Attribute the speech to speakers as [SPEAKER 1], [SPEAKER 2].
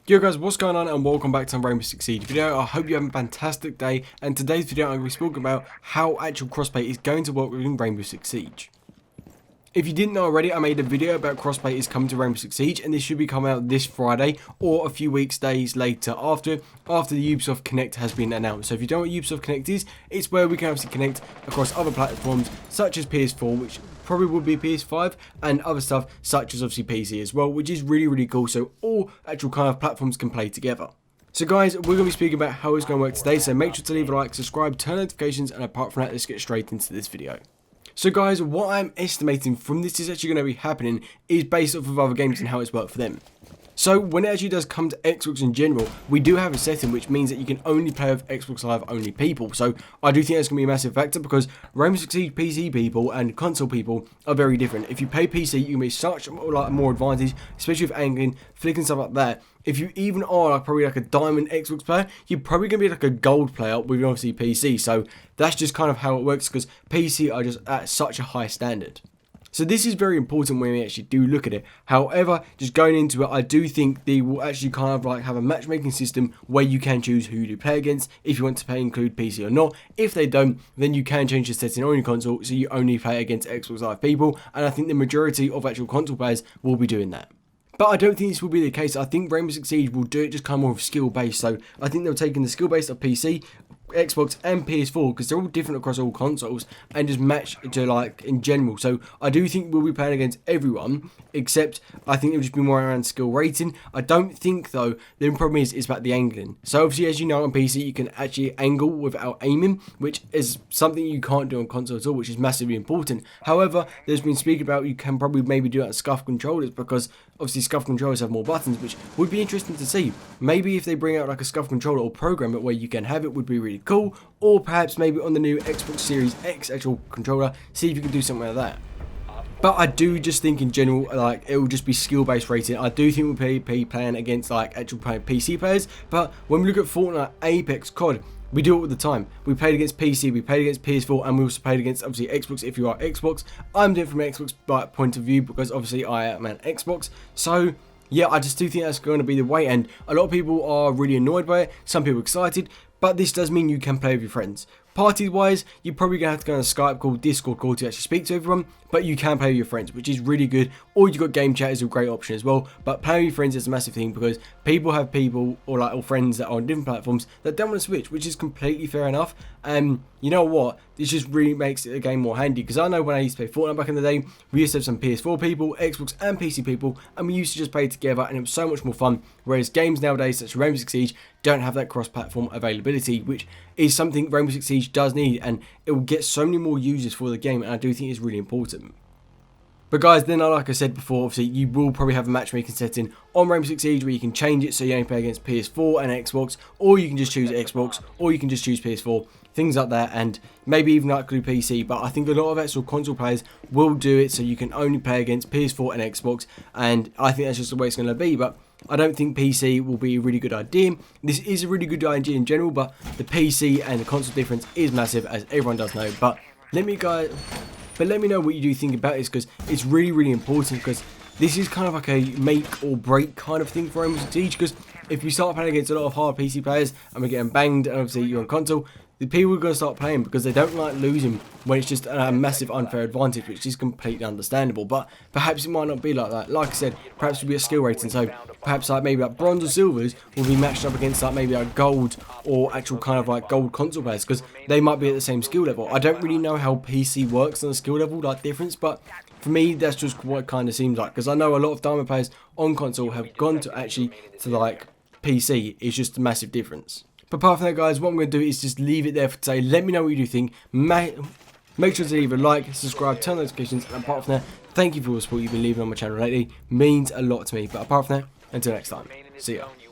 [SPEAKER 1] Yo guys, what's going on and welcome back to Rainbow Six Siege video. I hope you have a fantastic day, and today's video I'm going to be speaking about how actual crossplay is going to work within Rainbow Six Siege. If you didn't know already, I made a video about crossplay is coming to Rainbow Six Siege, and this should be coming out this Friday or a few days later after the Ubisoft Connect has been announced. So if you don't know what Ubisoft Connect is, it's where we can obviously connect across other platforms such as PS4, which probably would be PS5, and other stuff such as obviously PC as well, which is really cool, so all actual kind of platforms can play together. So guys, we're going to be speaking about how it's going to work today, so make sure to leave a like, subscribe, turn notifications, and apart from that, let's get straight into this video. So guys, what I'm estimating from this is actually going to be happening is based off of other games and how it's worked for them. So when it actually does come to Xbox in general, we do have a setting which means that you can only play with Xbox Live only people. So I do think that's going to be a massive factor because Rainbow Six Siege PC people and console people are very different. If you play PC, you can be such more advantage, especially with angling, flicking stuff like that. If you even are probably like a diamond Xbox player, you're probably going to be like a gold player with obviously PC. So that's just kind of how it works because PC are just at such a high standard. So this is very important when we actually do look at it. However, just going into it, I do think they will actually kind of like have a matchmaking system where you can choose who to play against, if you want to include PC or not. If they don't, then you can change the setting on your console so you only play against Xbox Live people, and I think the majority of actual console players will be doing that. But I don't think this will be the case. I think Rainbow Six Siege will do it just kind of more of skill based. So I think they're taking the skill based of PC, Xbox and PS4 because they're all different across all consoles and just match to like in general. So I do think we'll be playing against everyone, except I think it'll just be more around skill rating. I don't think though the problem is about the angling. So obviously, as you know, on PC you can actually angle without aiming, which is something you can't do on console at all, which is massively important. However, there's been speaking about you can probably maybe do it on SCUF controllers because obviously SCUF controllers have more buttons, which would be interesting to see. Maybe if they bring out like a SCUF controller or program it where you can have it would be really cool, or perhaps maybe on the new Xbox Series X actual controller, see if you can do something like that. But I do just think in general, like, it will just be skill-based rating. I do think we'll be playing against like actual PC players, but when we look at Fortnite, Apex, COD, we do it all the time. We played against PC, we played against PS4, and we also played against obviously Xbox if you are Xbox. I'm doing it from an Xbox point of view because obviously I am an Xbox. So yeah, I just do think that's going to be the way, and a lot of people are really annoyed by it. Some people are excited, but this does mean you can play with your friends. Party wise, you're probably going to have to go on a Skype call, Discord call to actually speak to everyone, but you can play with your friends, which is really good. Or you've got game chat is a great option as well, but playing with your friends is a massive thing because people have people or friends that are on different platforms that don't want to switch, which is completely fair enough. And you know what, this just really makes a game more handy because I know when I used to play Fortnite back in the day, we used to have some PS4 people, Xbox and PC people, and we used to just play together and it was so much more fun, whereas games nowadays such as Rainbow Six Siege don't have that cross-platform availability, which is something Rainbow Six Siege does need, and it will get so many more users for the game, and I do think it's really important. But guys, then like I said before, obviously you will probably have a matchmaking setting on Rainbow Six Siege where you can change it so you only play against PS4 and Xbox, or you can just choose Xbox, or you can just choose PS4, things like that, and maybe even like do PC. But I think a lot of actual console players will do it so you can only play against PS4 and Xbox, and I think that's just the way it's going to be. But I don't think PC will be a really good idea. This is a really good idea in general, but the PC and the console difference is massive, as everyone does know. But let me know what you do think about this, because it's really important, because this is kind of like a make or break kind of thing for Rainbow Six Siege, because if we start playing against a lot of hard PC players and we're getting banged, and obviously you're on console, the people are going to start playing because they don't like losing when it's just a massive unfair advantage, which is completely understandable. But perhaps it might not be like that. Like I said, perhaps it'll be a skill rating, so perhaps like maybe like bronze or silvers will be matched up against like maybe like gold or actual kind of like gold console players, because they might be at the same skill level. I don't really know how PC works on the skill level like difference, but for me that's just what it kind of seems like, because I know a lot of diamond players on console have gone to like PC. It's just a massive difference. But apart from that, guys, what I'm going to do is just leave it there for today. Let me know what you do think. Make sure to leave a like, subscribe, turn on notifications, and apart from that, thank you for all the support you've been leaving on my channel lately. Means a lot to me. But apart from that, until next time, see ya.